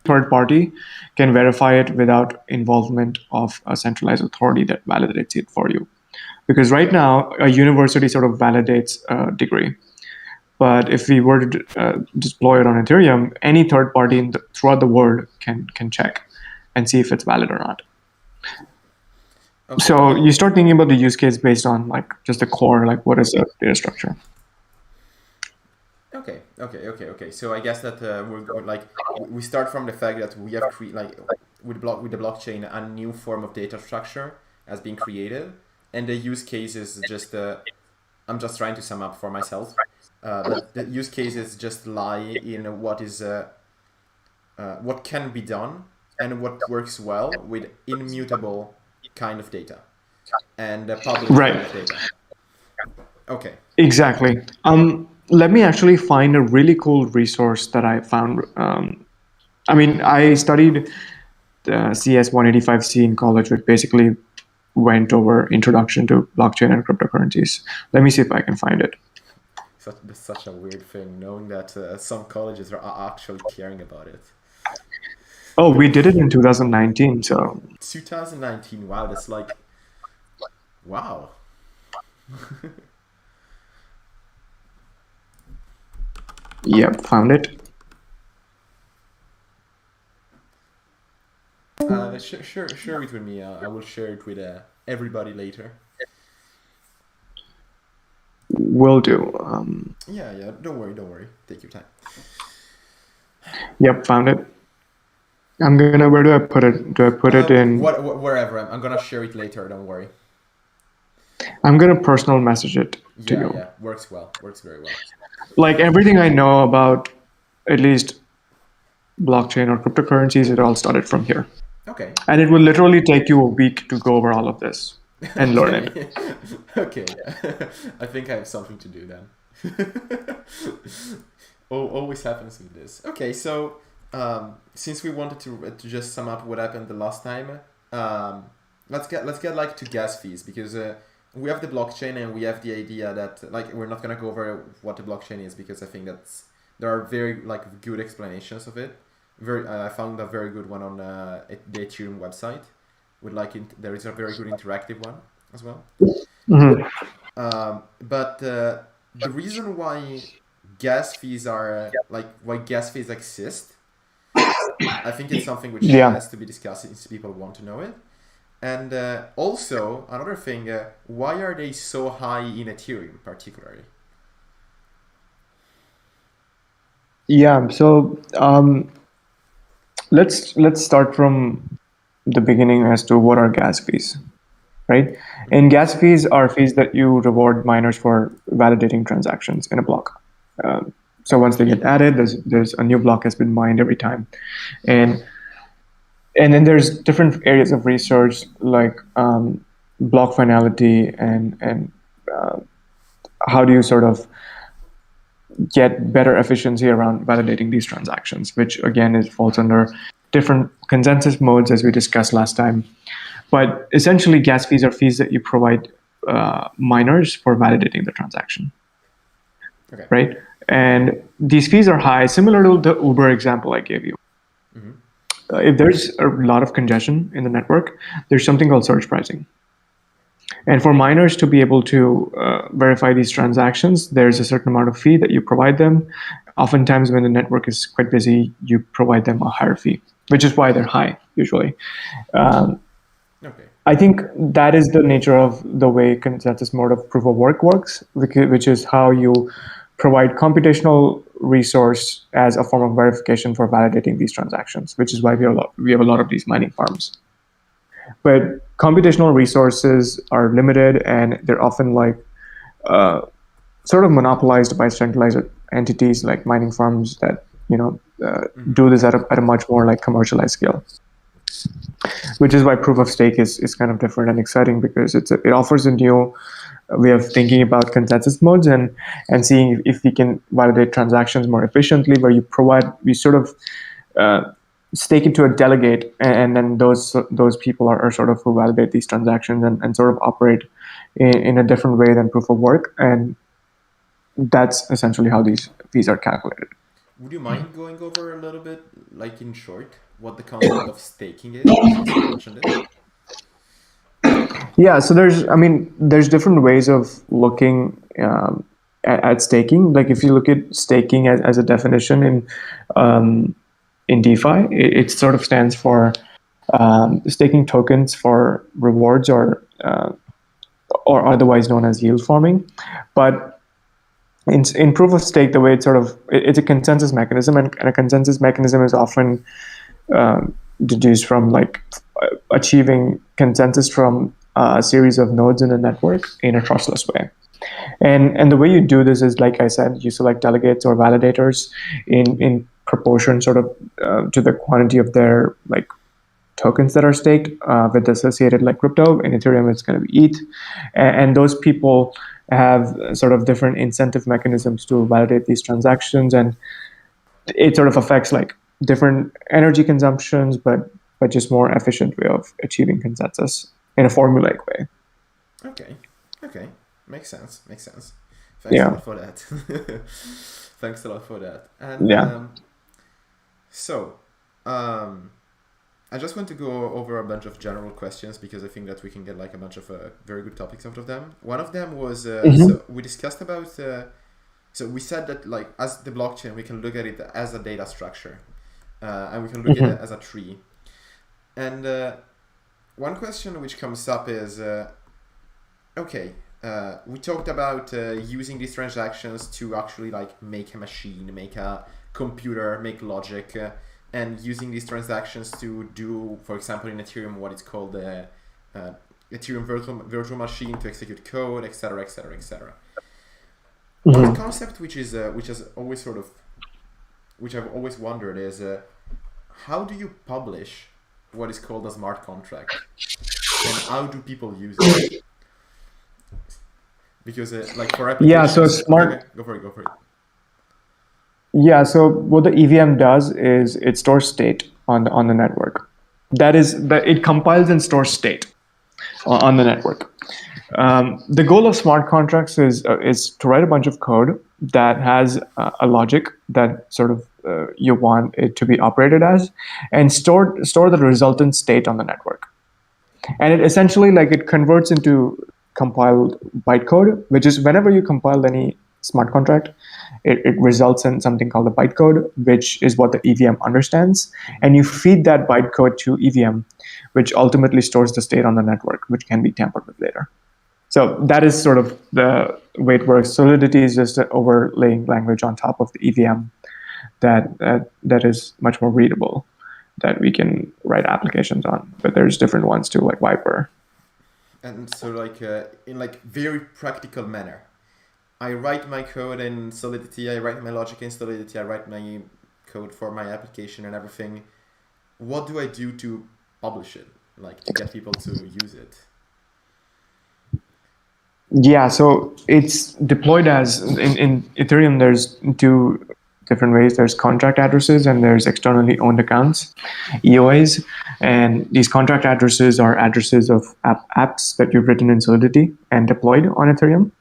third party can verify it without involvement of a centralized authority that validates it for you. Because right now, a university sort of validates a degree. But if we were to deploy it on Ethereum, any third party throughout the world can check and see if it's valid or not. Okay. So you start thinking about the use case based on like just the core, like what is the data structure. Okay. So I guess that we start from the fact that we have with the blockchain a new form of data structure has been created, and the use case is just I'm just trying to sum up for myself. But the use cases just lie in what can be done and what works well with immutable kind of data and public kind of data. Okay. Exactly. Let me actually find a really cool resource that I found. I studied CS 185C in college, which basically went over introduction to blockchain and cryptocurrencies. Let me see if I can find it. That's such a weird thing, knowing that some colleges are actually caring about it. Oh, we did it in 2019, so... 2019, wow, that's like... Wow. Yep, found it. Share it with me. I will share it with everybody later. Will do. Yeah. Don't worry. Take your time. Yep, found it. Where do I put it? Do I put it in? Wherever. I'm gonna share it later. Don't worry. I'm gonna personal message it to you. Yeah. Works very well. Like everything I know about, at least blockchain or cryptocurrencies, it all started from here. Okay. And it will literally take you a week to go over all of this and learn it. Okay. Yeah. I think I have something to do then. Always happens with this. Okay, so since we wanted to just sum up what happened the last time, let's get like to gas fees, because we have the blockchain and we have the idea that like we're not gonna go over what the blockchain is, because I think there are very like good explanations of it. I found a very good one on the Ethereum website. There is a very good interactive one as well. Mm-hmm. But the reason why gas fees are why gas fees exist, I think it's something which has to be discussed since people want to know it. And also another thing, why are they so high in Ethereum particularly? Yeah, so let's start from the beginning as to what are gas fees, right? And gas fees are fees that you reward miners for validating transactions in a block. So once they get added, there's a new block has been mined every time, and then there's different areas of research like block finality and how do you sort of get better efficiency around validating these transactions, which again falls under different consensus modes as we discussed last time. But essentially, gas fees are fees that you provide miners for validating the transaction. Okay. Right? And these fees are high, similar to the Uber example I gave you. Mm-hmm. If there's a lot of congestion in the network, there's something called surge pricing. And for miners to be able to verify these transactions, there's a certain amount of fee that you provide them. Oftentimes, when the network is quite busy, you provide them a higher fee, which is why they're high usually. Okay. I think that is the nature of the way consensus mode of proof of work works, which is how you provide computational resource as a form of verification for validating these transactions, which is why we have a lot of these mining farms. But computational resources are limited, and they're often like sort of monopolized by centralized entities like mining farms that do this at a much more like commercialized scale. Which is why proof of stake is kind of different and exciting, because it offers a new way of thinking about consensus modes and seeing if we can validate transactions more efficiently, where you sort of stake it to a delegate, and then those people are sort of who validate these transactions and sort of operate in a different way than proof of work, and that's essentially how these fees are calculated. Would you mind going over a little bit, like in short, what the concept of staking is, since you mentioned it? Yeah, so there's different ways of looking at staking. Like if you look at staking as a definition in DeFi, it sort of stands for staking tokens for rewards or otherwise known as yield farming. But in proof of stake, the way it's a consensus mechanism, and a consensus mechanism is often deduced from like achieving consensus from a series of nodes in a network in a trustless way. And the way you do this is, like I said, you select delegates or validators in proportion sort of to the quantity of their like tokens that are staked with associated like crypto. In Ethereum, it's going to be ETH, and those people have sort of different incentive mechanisms to validate these transactions, and it sort of affects like different energy consumptions, but just more efficient way of achieving consensus in a formulaic way. Okay, okay, makes sense. Makes sense. Thanks a Yeah, lot for that. Thanks a lot for that. And yeah. so, um, I just want to go over a bunch of general questions because I think that we can get like a bunch of very good topics out of them. One of them was Mm-hmm. so we discussed about so we said that like as the blockchain we can look at it as a data structure and we can look at it Mm-hmm. as a tree. And one question which comes up is okay. We talked about using these transactions to actually like make a machine, make a computer, make logic, and using these transactions to do, for example, in Ethereum, what is called the Ethereum virtual machine to execute code, etc., etc., etc. One Mm-hmm. concept which has always sort of which I've always wondered is how do you publish what is called a smart contract, and how do people use it? Because like for Yeah, so applications, okay, okay, smart. go for it, go for it. Yeah, so what the EVM does is it stores state on the network. That it compiles and stores state on the network. The goal of smart contracts is to write a bunch of code that has a logic that sort of you want it to be operated as, and store the resultant state on the network. And it essentially like it converts into compiled bytecode, which is whenever you compile any smart contract, it results in something called a bytecode, which is what the EVM understands, Mm-hmm. and you feed that bytecode to EVM, which ultimately stores the state on the network, which can be tampered with later. So that is sort of the way it works. Solidity is just an overlaying language on top of the EVM that is much more readable, that we can write applications on. But there's different ones too, like Viper. And so like in like very practical manner, I write my code in Solidity, I write my logic in Solidity, I write my code for my application and everything. What do I do to publish it, like to get people to use it? Yeah, so it's deployed as in Ethereum. There's two different ways. There's contract addresses and there's externally owned accounts, EOAs. And these contract addresses are addresses of apps that you've written in Solidity and deployed on Ethereum,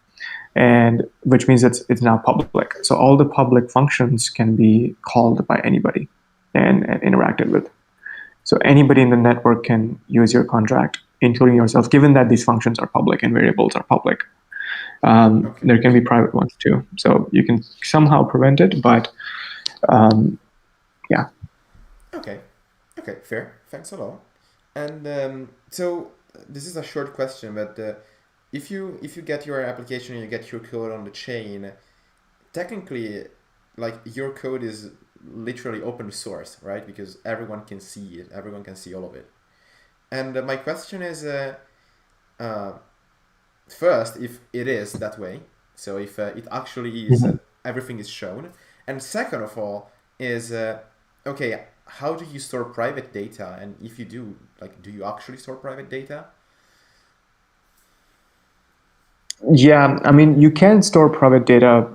and which means it's now public. So all the public functions can be called by anybody and interacted with. So anybody in the network can use your contract, including yourself, given that these functions are public and variables are public. Okay. There can be private ones too. So you can somehow prevent it, but um, yeah. Okay. Okay. Fair. Thanks a lot. And so this is a short question, but if you get your application and you get your code on the chain, technically, like your code is literally open source, right? Because everyone can see it, everyone can see all of it. And my question is, uh, first, if it is that way, so if it actually is, Mhm. everything is shown, and second of all, is okay, how do you store private data? And if you do, like, do you actually store private data? Yeah, I mean, you can store private data.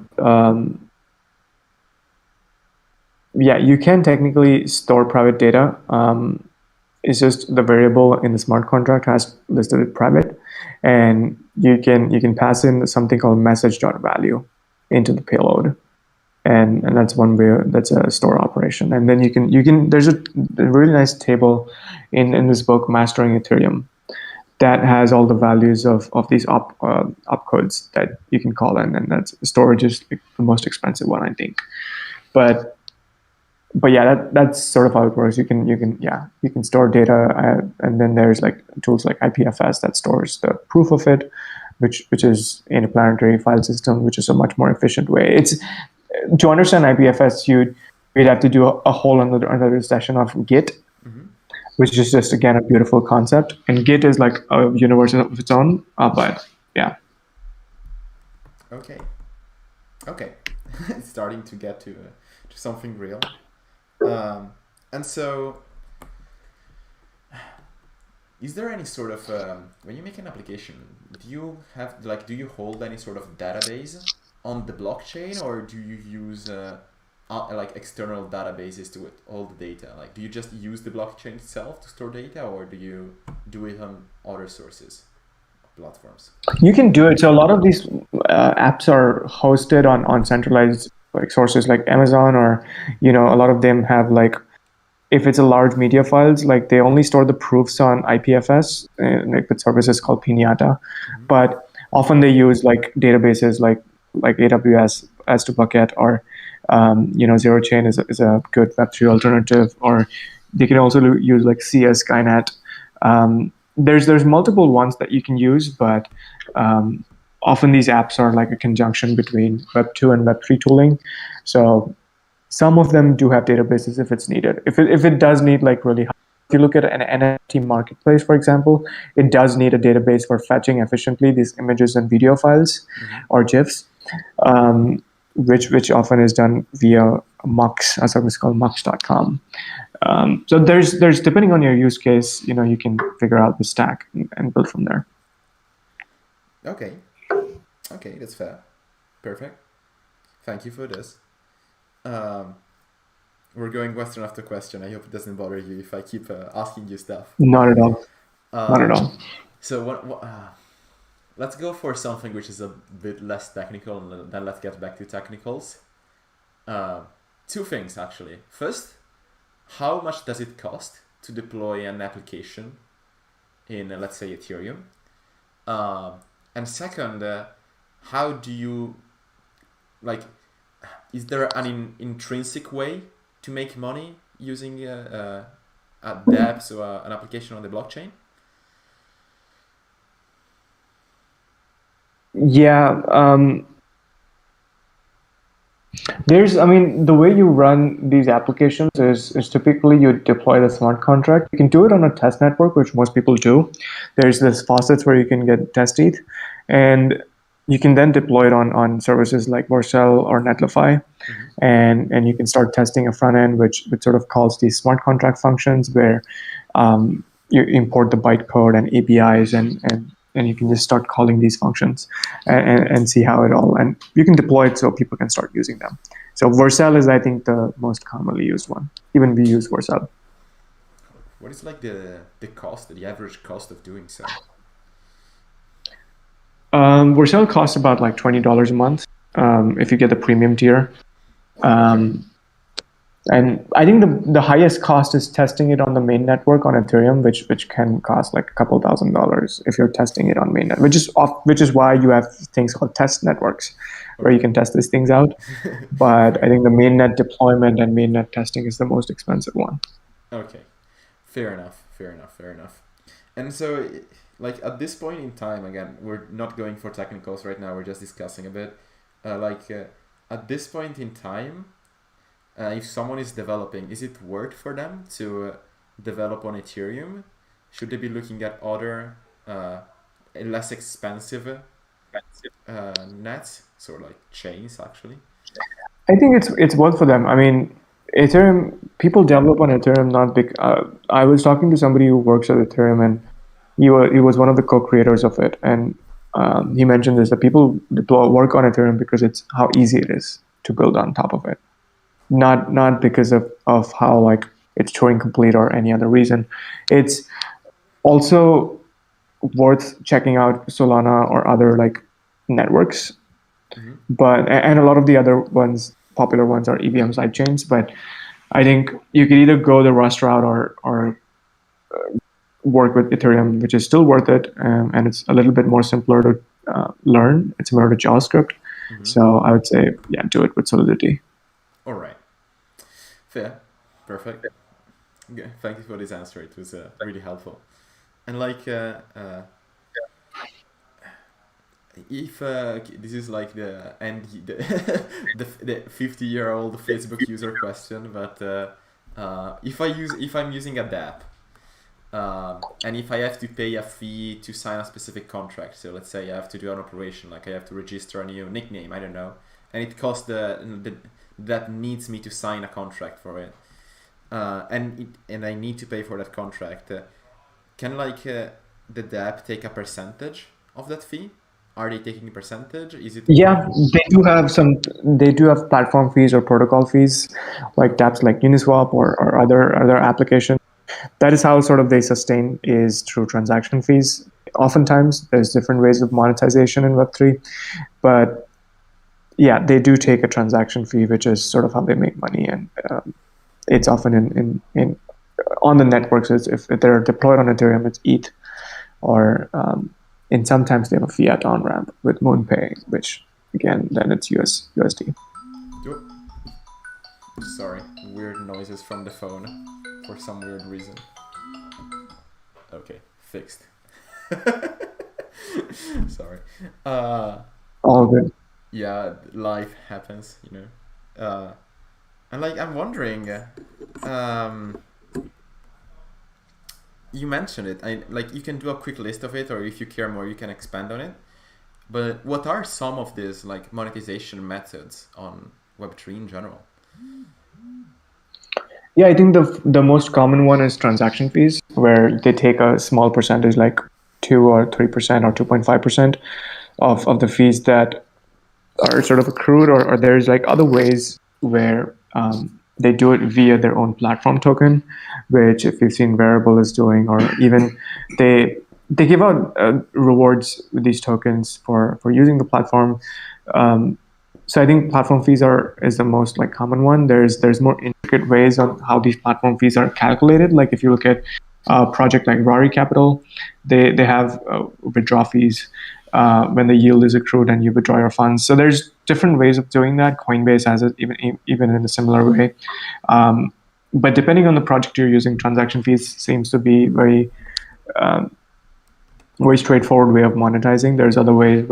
Yeah, you can technically store private data. It's just the variable in the smart contract has listed it private, and you can pass in something called message.value into the payload. and that's one way. That's a store operation. And then you can there's a really nice table in this book, Mastering Ethereum, that has all the values of these opcodes that you can call in, and that's storage is the most expensive one, I think. But yeah, that's sort of how it works. You can store data, and then there's like tools like IPFS that stores the proof of it, which is in a planetary file system, which is a much more efficient way. It's to understand IPFS, we'd have to do a whole another session of Git, which is just again a beautiful concept. And Git is like a universe of its own. But yeah. Okay. Okay. It's starting to get to something real. And so, is there any sort of when you make an application, do you hold any sort of database on the blockchain, or do you use like external databases to hold the data? Like, do you just use the blockchain itself to store data, or do you do it on other sources, platforms? You can do it. So a lot of these apps are hosted on centralized like sources like Amazon, or a lot of them have like, if it's a large media files, like they only store the proofs on IPFS, like with services called Pinata. But often they use like databases like AWS as to bucket, or Zero Chain is a good Web3 alternative, or they can also use like CS Skynet. There's multiple ones that you can use, but often these apps are like a conjunction between Web2 and Web3 tooling. So some of them do have databases if it's needed. If it does need like really high, if you look at an NFT marketplace, for example, it does need a database for fetching efficiently these images and video files or GIFs, which often is done via Mux, a service called Mux.com. So there's depending on your use case, you can figure out the stack and build from there. Okay, that's fair. Perfect. Thank you for this. We're going question after question. I hope it doesn't bother you if I keep asking you stuff. Not at all. Not at all. So let's go for something which is a bit less technical, and then let's get back to technicals. Two things actually. First, how much does it cost to deploy an application in, let's say, Ethereum? And second, how do you, like, is there an intrinsic way to make money using a Dapp, so an application on the blockchain? Yeah. The way you run these applications is typically you deploy the smart contract. You can do it on a test network, which most people do. There's this faucets where you can get test ETH, and you can then deploy it on services like Vercel or Netlify, and you can start testing a front end, which sort of calls these smart contract functions, where you import the bytecode and APIs, and you can just start calling these functions and see how it all, and you can deploy it so people can start using them. So Vercel is, I think, the most commonly used one. Even we use Vercel. What is like the average cost of doing so? Vercel costs about like $20 a month if you get the premium tier. And I think the highest cost is testing it on the main network on Ethereum, which can cost like a couple $1,000s if you're testing it on mainnet, which is why you have things called test networks, where you can test these things out. But I think the mainnet deployment and mainnet testing is the most expensive one. Okay, fair enough. And so, like, at this point in time, again, we're not going for technicals right now. We're just discussing a bit. At this point in time, if someone is developing, is it worth for them to develop on Ethereum? Should they be looking at other less expensive nets, sort of like chains, actually? I think it's worth for them. I mean, Ethereum, people develop on Ethereum not big. I was talking to somebody who works at Ethereum, and he was one of the co-creators of it, and he mentioned this, that people work on Ethereum because it's how easy it is to build on top of it, not because of how like it's Turing complete or any other reason. It's also worth checking out Solana or other like networks, but and a lot of the other ones popular ones are EVM sidechains, but I think you could either go the Rust route or work with Ethereum, which is still worth it, and it's a little bit more simpler to learn. It's similar to JavaScript, so I would say, yeah, do it with Solidity. All right. Fair. Perfect. Okay. Thank you for this answer. It was really helpful. And like, if this is like the end, the 50-year-old Facebook user question, but if I'm using a Dapp, and if I have to pay a fee to sign a specific contract, so let's say I have to do an operation, like I have to register a new nickname, I don't know, and it costs that needs me to sign a contract for it, and I need to pay for that contract. Can like the Dapp take a percentage of that fee? Are they taking a percentage? Is it Yeah, they do have some. They do have platform fees or protocol fees, like dApps like Uniswap or other applications. That is how sort of they sustain, is through transaction fees. Oftentimes, there's different ways of monetization in Web3, but yeah, they do take a transaction fee, which is sort of how they make money, and it's often in on the networks. If they're deployed on Ethereum, it's ETH, or and sometimes they have a fiat on ramp with MoonPay, which again, then it's USD. Sorry, weird noises from the phone for some weird reason. Okay, fixed. Sorry. All good. Yeah, life happens, you know. And like, I'm wondering, you mentioned it. Like, you can do a quick list of it, or if you care more, you can expand on it. But what are some of these like monetization methods on Web3 in general? Yeah, I think the most common one is transaction fees, where they take a small percentage, like 2 or 3% or 2.5% of the fees that are sort of accrued, or there's like other ways where they do it via their own platform token, which if you've seen Variable is doing, or even they give out rewards with these tokens for using the platform. So I think platform fees is the most like common one. There's more intricate ways on how these platform fees are calculated. Like if you look at a project like Rari Capital, they have withdraw fees when the yield is accrued and you withdraw your funds. So there's different ways of doing that. Coinbase has it even in a similar way. But depending on the project you're using, transaction fees seems to be very straightforward way of monetizing. There's other ways.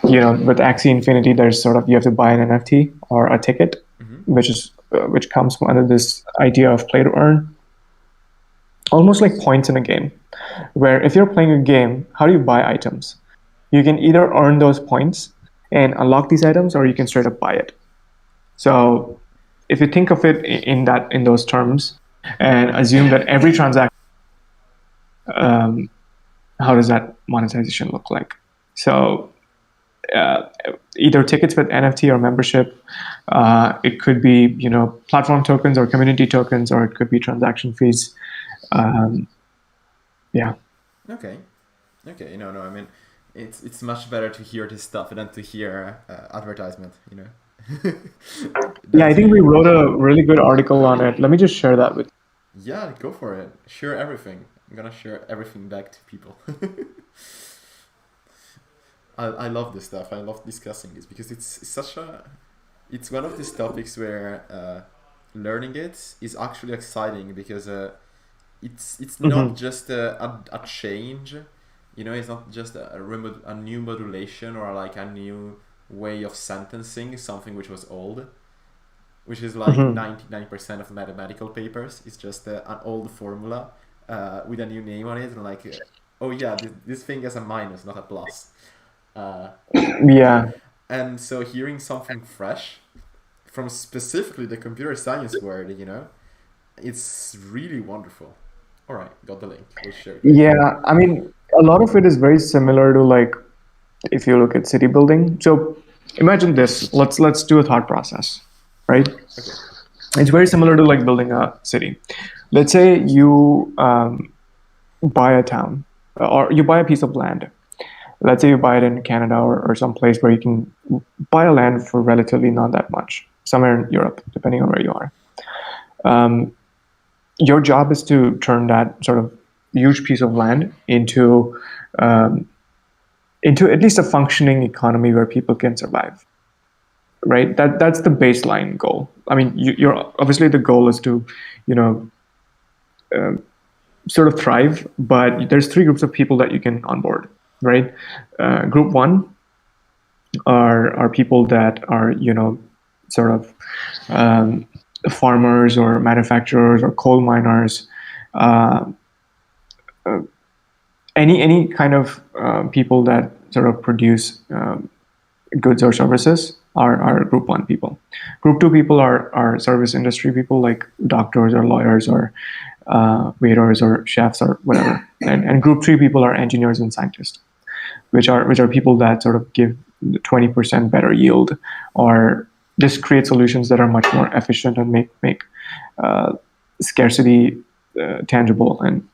With Axie Infinity, there's sort of, you have to buy an NFT or a ticket, which comes under this idea of play to earn, almost like points in a game. Where if you're playing a game, how do you buy items? You can either earn those points and unlock these items, or you can straight up buy it. So if you think of it in those terms, and assume that every transaction, how does that monetization look like? So either tickets with NFT or membership. It could be platform tokens or community tokens, or it could be transaction fees. Yeah. Okay. No. I mean, it's much better to hear this stuff than to hear advertisement. Yeah, I think we wrote a really good article on it. Let me just share that with you. Yeah, go for it. Share everything. I'm gonna share everything back to people. I love this stuff. I love discussing this because it's one of these topics where learning it is actually exciting, because it's not just a change, it's not just a new modulation or like a new way of sentencing something which was old, which is like 99% of mathematical papers. It's just an old formula with a new name on it, and like, oh yeah, this thing has a minus, not a plus. Yeah. And so hearing something fresh from specifically the computer science world, it's really wonderful. All right, got the link. We'll share it. Yeah, I mean, a lot of it is very similar to, like, if you look at city building. So imagine this. Let's do a thought process, right? Okay. It's very similar to like building a city. Let's say you buy a town, or you buy a piece of land. Let's say you buy it in Canada or some place where you can buy a land for relatively not that much. somewhere in Europe, depending on where you are. Your job is to turn that sort of huge piece of land into at least a functioning economy where people can survive. Right. That's the baseline goal. I mean, you're obviously the goal is to, you know, sort of thrive. But there's three groups of people that you can onboard. Right. Group one are people that are, you know, sort of farmers or manufacturers or coal miners, uh, any kind of people that sort of produce goods or services are group one people. Group two people are service industry people like doctors or lawyers or waiters or chefs or whatever. And group three people are engineers and scientists, which are people that sort of give 20% better yield or just create solutions that are much more efficient and make scarcity tangible and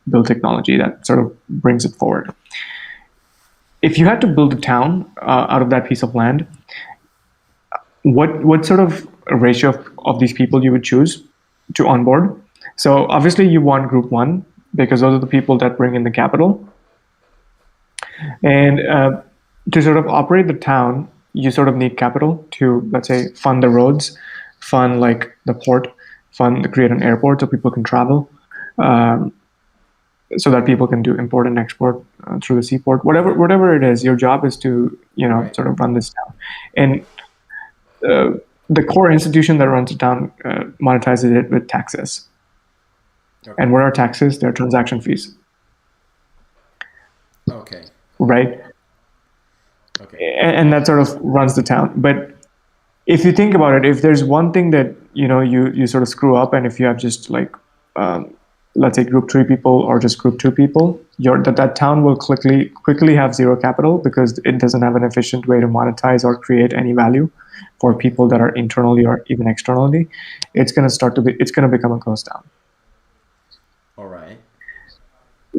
build technology that sort of brings it forward. If you had to build a town out of that piece of land, what sort of ratio of these people you would choose to onboard? So obviously you want group one because those are the people that bring in the capital. And to sort of operate the town, you sort of need capital to, let's say, fund the roads, fund like the port, create an airport so people can travel, so that people can do import and export through the seaport. Whatever it is, your job is to, you know, Right. sort of run this town. And the core institution that runs the town monetizes it with taxes. Okay. And what are taxes? They're transaction fees. Okay. Right. Okay. And that sort of runs the town. But if you think about it, if there's one thing that, you know, you sort of screw up, and if you have just like let's say group three people or just group two people, that town will quickly have zero capital because it doesn't have an efficient way to monetize or create any value for people that are internally or even externally. It's going to become a ghost town. All right.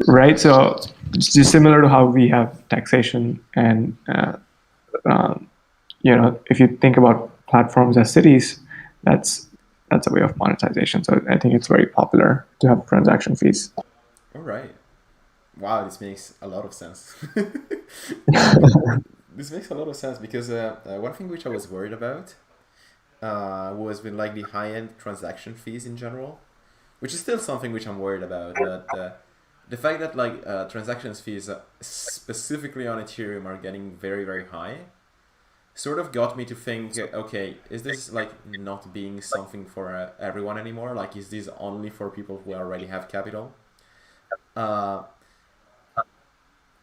Right. So it's just similar to how we have taxation and you know, if you think about platforms as cities, that's a way of monetization. So I think it's very popular to have transaction fees. All right. Wow, this makes a lot of sense. This makes a lot of sense because one thing which I was worried about was with like the high-end transaction fees in general, which is still something which I'm worried about. But the fact that like transactions fees specifically on Ethereum are getting very very high, sort of got me to think, okay, is this like not being something for everyone anymore? Like, is this only for people who already have capital? Uh,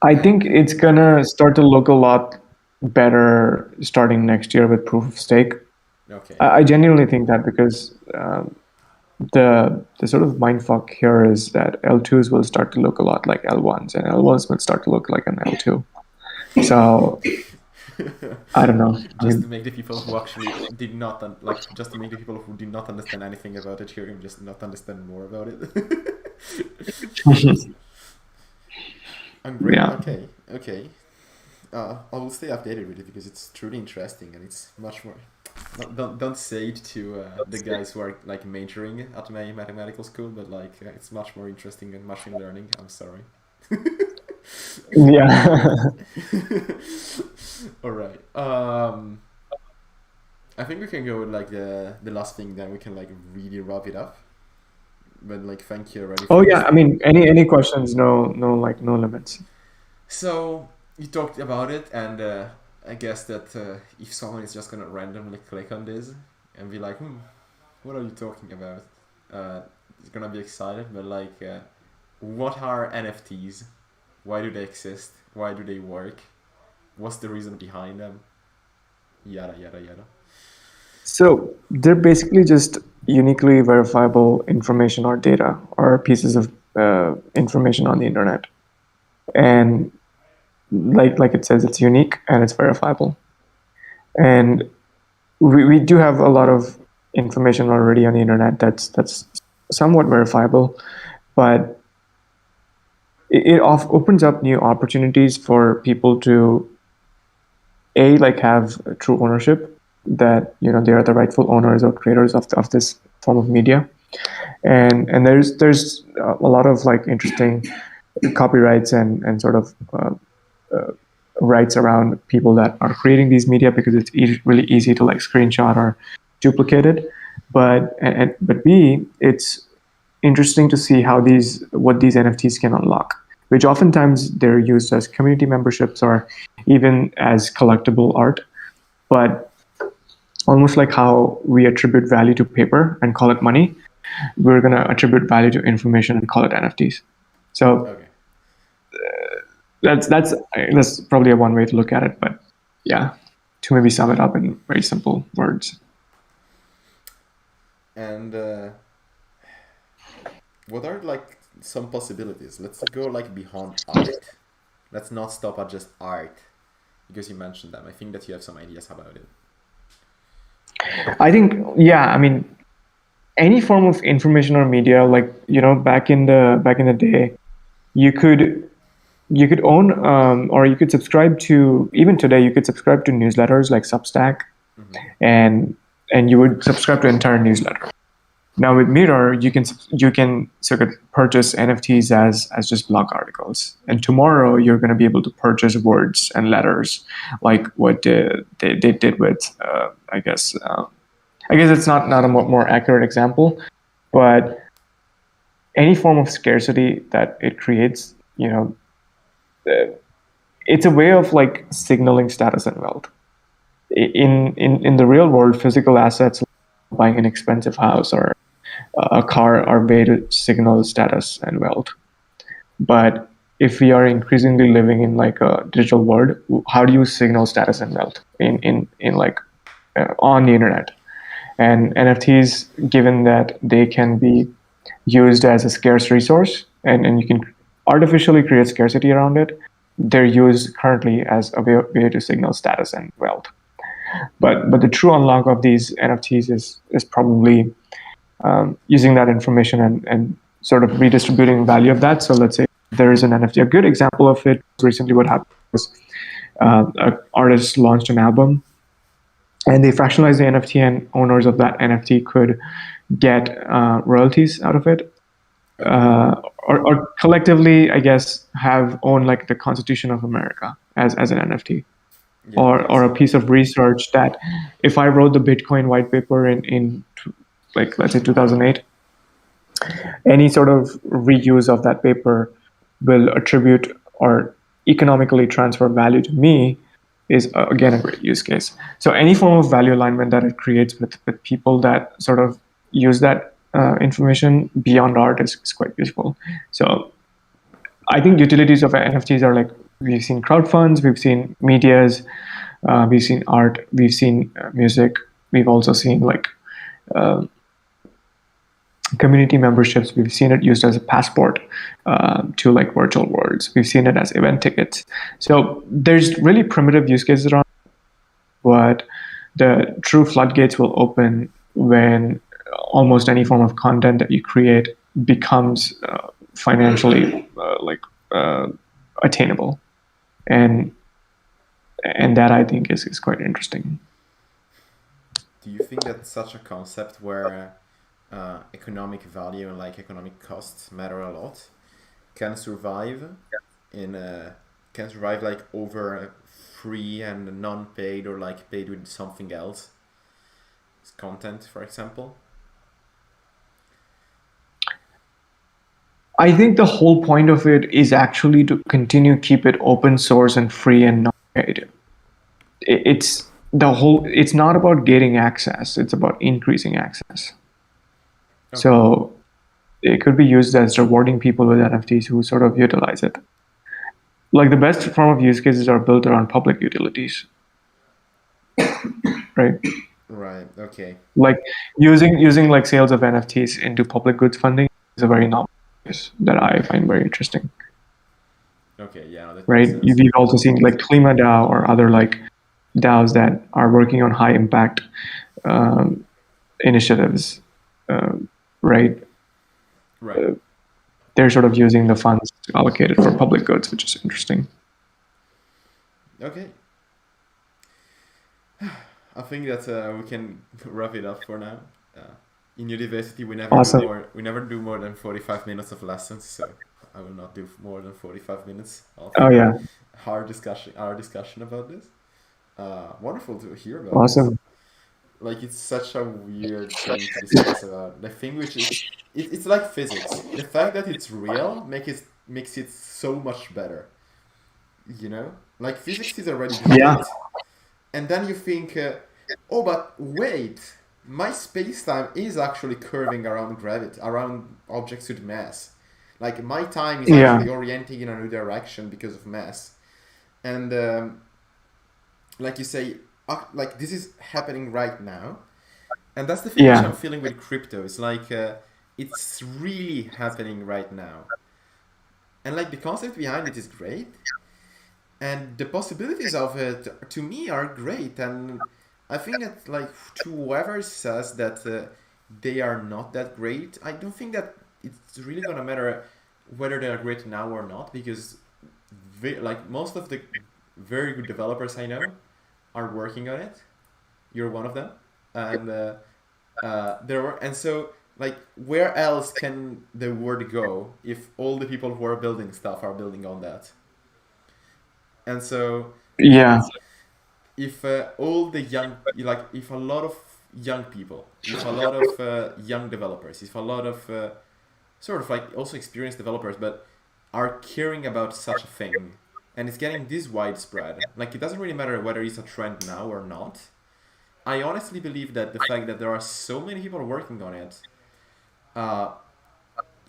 I think it's gonna start to look a lot better starting next year with proof of stake. okay, I genuinely think that because the sort of mindfuck here is that L2s will start to look a lot like L1s, and L1s will start to look like an L2. So I don't know. I just to mean, make the people who actually did not just to make the people who did not understand anything about Ethereum just not understand more about it. I'm great. yeah. Okay, okay. I will stay updated with it because it's truly interesting and it's much more. Don't say it to the guys who are like majoring at my mathematical school, but like it's much more interesting than machine learning. I'm sorry. Yeah. All right. I think we can go with like the last thing, then we can like really wrap it up. But like, thank you already Oh for yeah. this. I mean, any questions? No, like no limits. So you talked about it, and I guess that if someone is just gonna randomly click on this and be like, what are you talking about? It's gonna be excited, but like, what are NFTs? Why do they exist? Why do they work? What's the reason behind them? Yada yada yada. So they're basically just uniquely verifiable information or data or pieces of information on the internet, and like it says, it's unique and it's verifiable. And we do have a lot of information already on the internet that's somewhat verifiable, but it opens up new opportunities for people to like have true ownership that they are the rightful owners or creators of this form of media. And there's a lot of like interesting copyrights and sort of rights around people that are creating these media, because it's really easy to like screenshot or duplicate it. But B, it's interesting to see what these NFTs can unlock, which oftentimes they're used as community memberships or even as collectible art. But almost like how we attribute value to paper and call it money, we're going to attribute value to information and call it NFTs. So Okay. that's probably a one way to look at it. But yeah, to maybe sum it up in very simple words. And what are like some possibilities? Let's go like beyond art. Let's not stop at just art, because you mentioned them. I think that you have some ideas about it. I think, yeah, I mean, any form of information or media, like back in the day, you could own, or you could subscribe to, even today you could subscribe to newsletters like Substack, Mm-hmm. and you would subscribe to an entire newsletter. Now with Mirror, you can sort of purchase NFTs as just blog articles, and tomorrow you're going to be able to purchase words and letters, like what they did with, I guess it's not a more accurate example, but any form of scarcity that it creates, it's a way of like signaling status and wealth. In the real world, physical assets, like buying an expensive house or a car, are way to signal status and wealth. But if we are increasingly living in like a digital world, how do you signal status and wealth in like on the internet? And NFTs, given that they can be used as a scarce resource, and you can artificially create scarcity around it, they're used currently as a way to signal status and wealth. But the true unlock of these NFTs is probably using that information and sort of redistributing value of that. So let's say there is an NFT. A good example of it recently, what happened was an artist launched an album, and they fractionalized the NFT, and owners of that NFT could get royalties out of it, Okay. or collectively, I guess, have owned like the Constitution of America as an NFT, Yeah. Okay. or a So. piece of research that, if I wrote the Bitcoin white paper in like let's say 2008, any sort of reuse of that paper will attribute or economically transfer value to me, is again a great use case. So any form of value alignment that it creates with people that sort of use that information beyond art is quite useful. So I think utilities of NFTs are like, we've seen crowd funds, we've seen medias, we've seen art, we've seen music, we've also seen like uh, community memberships. We've seen it used as a passport to like virtual worlds. We've seen it as event tickets. So there's really primitive use cases around, but the true floodgates will open when almost any form of content that you create becomes financially uh, attainable, and that I think is quite interesting. Do you think that such a concept where economic value and like economic costs matter a lot can survive in can survive like over free and non-paid, or like paid with something else, content, for example? I think the whole point of it is actually to continue keep it open source and free and not paid. It's the whole. It's not about getting access. It's about increasing access. Okay. So it could be used as rewarding people with NFTs who sort of utilize it. Like the best form of use cases are built around public utilities, right? Right. Okay. Like using like sales of NFTs into public goods funding is a very novel use that I find very interesting, Okay. Yeah, that makes right? sense. We've also seen like Klima DAO or other like DAOs that are working on high impact um, initiatives, um, right? Right. They're sort of using the funds allocated for public goods, which is interesting. Okay. I think that we can wrap it up for now. Uh, in university, Awesome. we never do more than 45 minutes of lessons, so I will not do more than 45 minutes of Oh yeah, our discussion about this. Wonderful to hear about this. awesome. Like it's such a weird thing to discuss about. The thing which is it's like physics. The fact that it's real makes it so much better. You know, like physics is already Yeah, great, and then you think, oh, but wait, my space-time is actually curving around gravity, around objects with mass. Like my time is yeah, actually orienting in a new direction because of mass, and like you say, like this is happening right now, and that's the thing which I'm yeah, feeling with crypto. It's like it's really happening right now, and like the concept behind it is great, and the possibilities of it to me are great. And I think that like to whoever says that they are not that great, I don't think that it's really gonna matter whether they are great now or not, because like most of the very good developers I know are working on it. You're one of them, and there were, and so like where else can the word go if all the people who are building stuff are building on that? And so yeah, if all the young, like if a lot of young people, if a lot of young developers, if a lot of sort of like also experienced developers, but are caring about such a thing, and it's getting this widespread, like it doesn't really matter whether it's a trend now or not. I honestly believe that the fact that there are so many people working on it uh,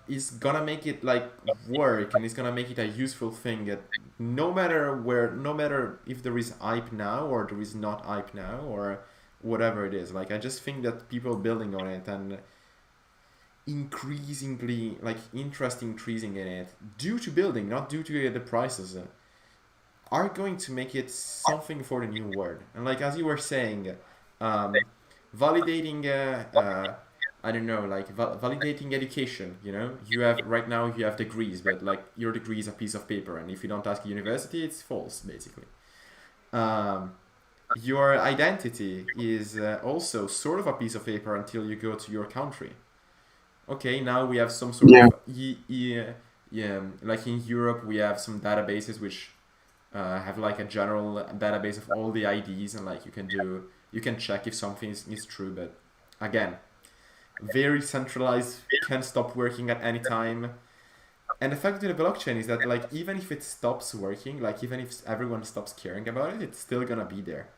is gonna make it like work, and it's gonna make it a useful thing that no matter if there is hype now or there is not hype now or whatever it is. Like I just think that people building on it and increasingly like interest increasing in it due to building, not due to the prices, are going to make it something for the new world. And like as you were saying, um, validating I don't know, like validating education. You know, you have right now you have degrees, but like your degree is a piece of paper, and if you don't ask a university, it's false, basically. Um, your identity is also sort of a piece of paper until you go to your country. Okay, now we have some sort yeah, of yeah, like in Europe we have some databases which have like a general database of all the IDs, and like you can check if something is true, but again, very centralized, can stop working at any time. And the fact with the blockchain is that like even if it stops working, like even if everyone stops caring about it, it's still gonna be there.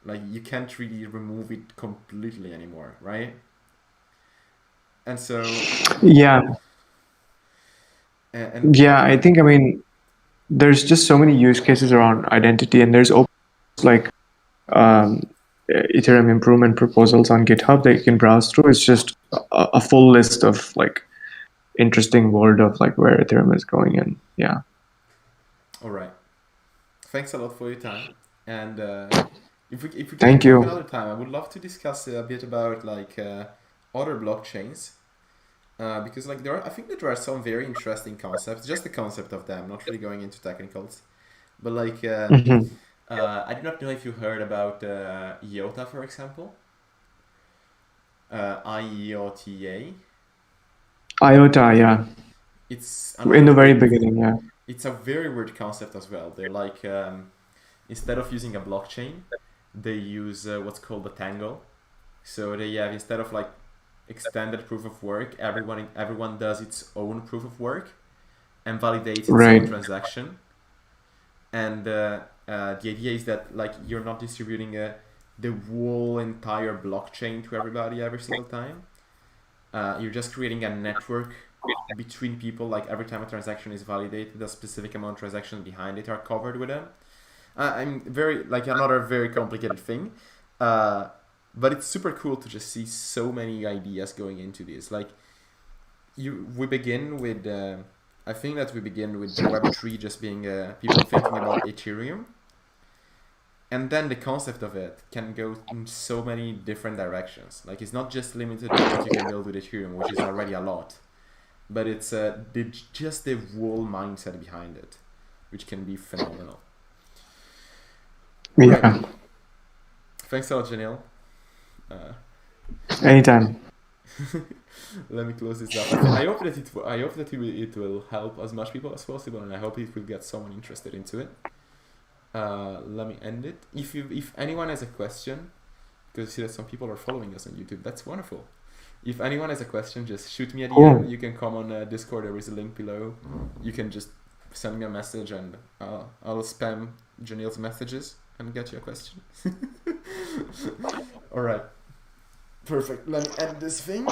Like you can't really remove it completely anymore, right? And so yeah, and yeah. I think, I mean, there's just so many use cases around identity, and there's open like um, Ethereum improvement proposals on GitHub that you can browse through. It's just a full list of like interesting world of like where Ethereum is going. And yeah, all right, thanks a lot for your time. And if we can thank talk you. another time, I would love to discuss a bit about like other blockchains. Because like I think that there are some very interesting concepts. Just the concept of them, not really going into technicals. But like, Mhm. I do not know if you heard about IOTA, for example. IOTA. IOTA, yeah, It's in another the very weird. beginning, yeah, It's a very weird concept as well. They're like, instead of using a blockchain, they use what's called a tangle. So they have, instead of like extended proof of work, everyone does its own proof of work and validates its own right, transaction. And the idea is that like you're not distributing the whole entire blockchain to everybody every single time. You're just creating a network between people. Like every time a transaction is validated, a specific amount of transactions behind it are covered with them. I'm very like another very complicated thing, but it's super cool to just see so many ideas going into this. Like we begin with. I think that we begin with Web3 just being people thinking about Ethereum, and then the concept of it can go in so many different directions. Like it's not just limited to what you can build with Ethereum, which is already a lot, but it's just the whole mindset behind it, which can be phenomenal. All right. yeah. Thanks a lot, Jenil. Uh, Anytime. let me close this up. I hope that it will help as much people as possible, and I hope it will get someone interested into it. Let me end it. If anyone has a question, because I see that some people are following us on YouTube, that's wonderful. If anyone has a question, just shoot me a DM. Cool. You can come on Discord. There is a link below. You can just send me a message, and I'll spam Janil's messages and get you a question. All right. Perfect. Let me end this thing.